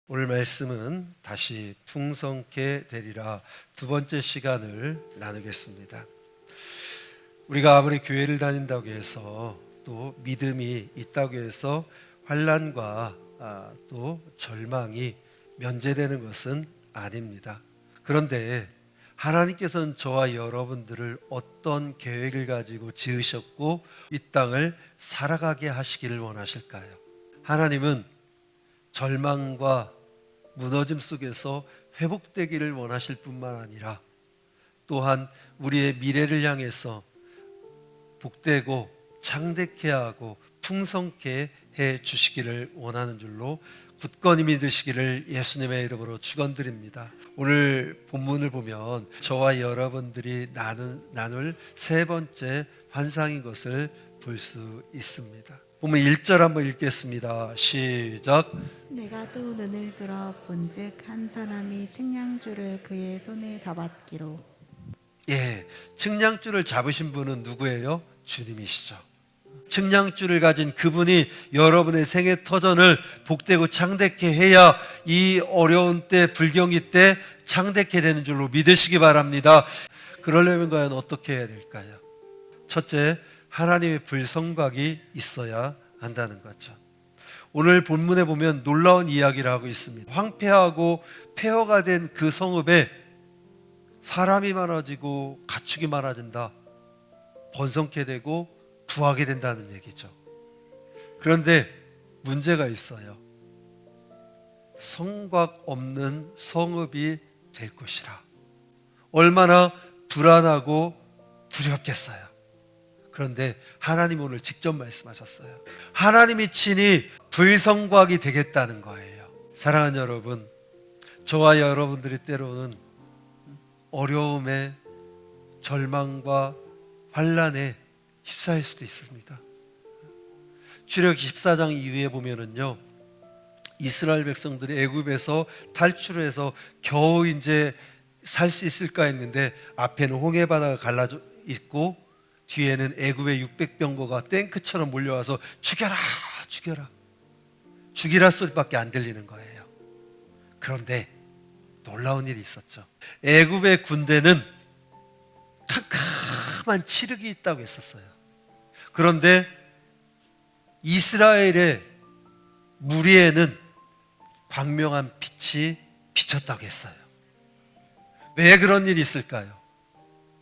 오늘 말씀은 다시 풍성케 되리라 두 번째 시간을 나누겠습니다. 우리가 아무리 교회를 다닌다고 해서 또 믿음이 있다고 해서 환난과 또 절망이 면제되는 것은 아닙니다. 그런데 하나님께서는 저와 여러분들을 어떤 계획을 가지고 지으셨고 이 땅을 살아가게 하시기를 원하실까요? 하나님은 절망과 무너짐 속에서 회복되기를 원하실 뿐만 아니라 또한 우리의 미래를 향해서 복되고 창대케 하고 풍성케 해 주시기를 원하는 줄로 굳건히 믿으시기를 예수님의 이름으로 축원드립니다. 오늘 본문을 보면 저와 여러분들이 나눌 세 번째 환상인 것을 볼 수 있습니다. 본문 1절 한번 읽겠습니다. 시작. 내가 또 눈을 들어 본즉 한 사람이 측량줄을 그의 손에 잡았기로. 측량줄을 잡으신 분은 누구예요? 주님이시죠. 측량줄을 가진 그분이 여러분의 생애 터전을 복되고 창대케 해야 이 어려운 때, 불경이 때 창대케 되는 줄로 믿으시기 바랍니다. 그러려면 과연 어떻게 해야 될까요? 첫째, 하나님의 불성곽이 있어야 한다는 거죠. 오늘 본문에 보면 놀라운 이야기를 하고 있습니다. 황폐하고 폐허가 된 그 성읍에 사람이 많아지고 가축이 많아진다. 번성케 되고 부하게 된다는 얘기죠. 그런데 문제가 있어요. 성곽 없는 성읍이 될 것이라. 얼마나 불안하고 두렵겠어요. 그런데 하나님 오늘 직접 말씀하셨어요. 하나님이 친히 불성곽이 되겠다는 거예요. 사랑하는 여러분, 저와 여러분들이 때로는 어려움에 절망과 환난에 휩싸일 수도 있습니다. 출애굽기 14장 이후에 보면은요, 이스라엘 백성들이 애굽에서 탈출해서 겨우 이제 살 수 있을까 했는데 앞에는 홍해 바다가 갈라져 있고 뒤에는 애굽의 600병거가 탱크처럼 몰려와서 죽여라 죽여라 죽이라 소리밖에 안 들리는 거예요. 그런데 놀라운 일이 있었죠. 애굽의 군대는 캄캄한 칠흑이 있다고 했었어요. 그런데 이스라엘의 무리에는 광명한 빛이 비쳤다고 했어요. 왜 그런 일이 있을까요?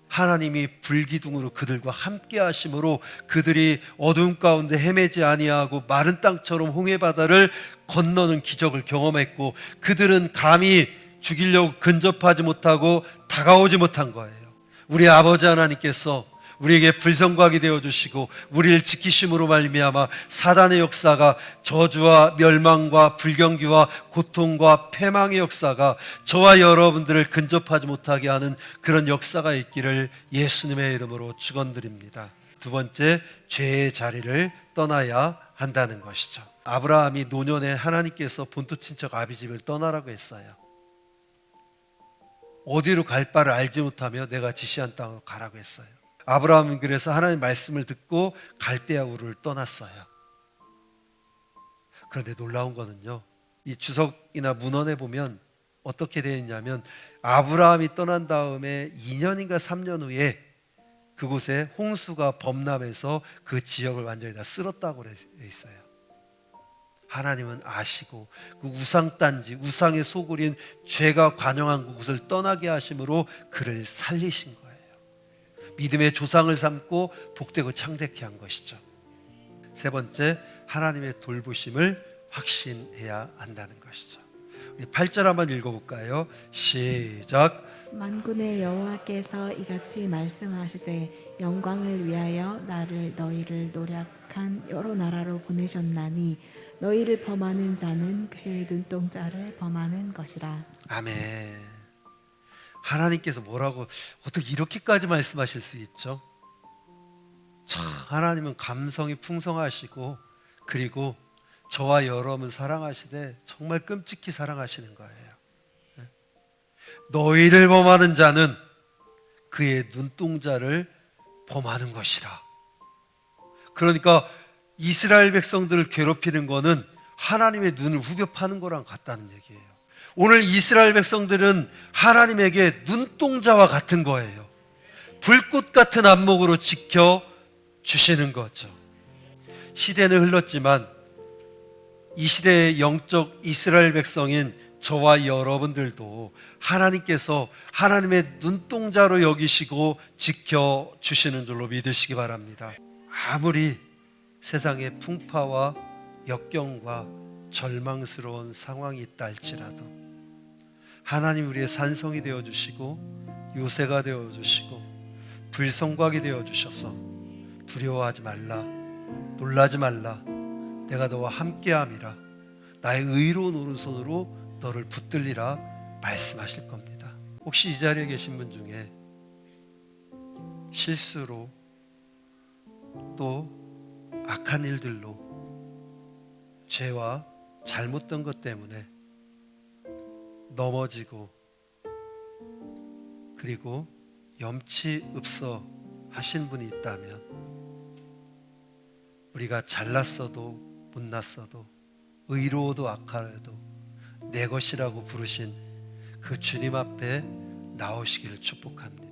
하나님이 불기둥으로 그들과 함께 하심으로 그들이 어둠 가운데 헤매지 아니하고 마른 땅처럼 홍해 바다를 건너는 기적을 경험했고 그들은 감히 죽이려고 근접하지 못하고 다가오지 못한 거예요. 우리 아버지 하나님께서 우리에게 불성곽이 되어주시고 우리를 지키심으로 말미암아 사단의 역사가 저주와 멸망과 불경기와 고통과 패망의 역사가 저와 여러분들을 근접하지 못하게 하는 그런 역사가 있기를 예수님의 이름으로 축원드립니다. 두 번째, 죄의 자리를 떠나야 한다는 것이죠. 아브라함이 노년에 하나님께서 본토 친척 아비집을 떠나라고 했어요. 어디로 갈 바를 알지 못하며 내가 지시한 땅으로 가라고 했어요. 아브라함은 그래서 하나님 말씀을 듣고 갈대아 우르를 떠났어요. 그런데 놀라운 거는요, 이 주석이나 문헌에 보면 어떻게 되어 있냐면 아브라함이 떠난 다음에 2년인가 3년 후에 그곳에 홍수가 범람해서 그 지역을 완전히 다 쓸었다고 되어 있어요. 하나님은 아시고 그 우상단지, 우상의 소굴인 죄가 관영한 그곳을 떠나게 하심으로 그를 살리신 거예요. 믿음의 조상을 삼고 복되고 창대케 한 것이죠. 세 번째, 하나님의 돌보심을 확신해야 한다는 것이죠. 우리 8절 한번 읽어볼까요? 시작. 만군의 여호와께서 이같이 말씀하시되 영광을 위하여 너희를 노력한 여러 나라로 보내셨나니 너희를 범하는 자는 그의 눈동자를 범하는 것이라. 아멘. 하나님께서 뭐라고 어떻게 이렇게까지 말씀하실 수 있죠? 참 하나님은 감성이 풍성하시고 그리고 저와 여러분 사랑하시되 정말 끔찍히 사랑하시는 거예요. 너희를 범하는 자는 그의 눈동자를 범하는 것이라. 그러니까 이스라엘 백성들을 괴롭히는 거는 하나님의 눈을 후벼 파는 거랑 같다는 얘기예요. 오늘 이스라엘 백성들은 하나님에게 눈동자와 같은 거예요. 불꽃 같은 안목으로 지켜 주시는 거죠. 시대는 흘렀지만 이 시대의 영적 이스라엘 백성인 저와 여러분들도 하나님께서 하나님의 눈동자로 여기시고 지켜주시는 줄로 믿으시기 바랍니다. 아무리 세상의 풍파와 역경과 절망스러운 상황이 있다 할지라도 하나님 우리의 산성이 되어주시고 요새가 되어주시고 불성곽이 되어주셔서 두려워하지 말라, 놀라지 말라, 내가 너와 함께함이라, 나의 의로운 오른손으로 너를 붙들리라 말씀하실 겁니다. 혹시 이 자리에 계신 분 중에 실수로 또 악한 일들로 죄와 잘못된 것 때문에 넘어지고 그리고 염치읍서 하신 분이 있다면 우리가 잘났어도 못났어도 의로워도 악하여도 내 것이라고 부르신 그 주님 앞에 나오시기를 축복합니다.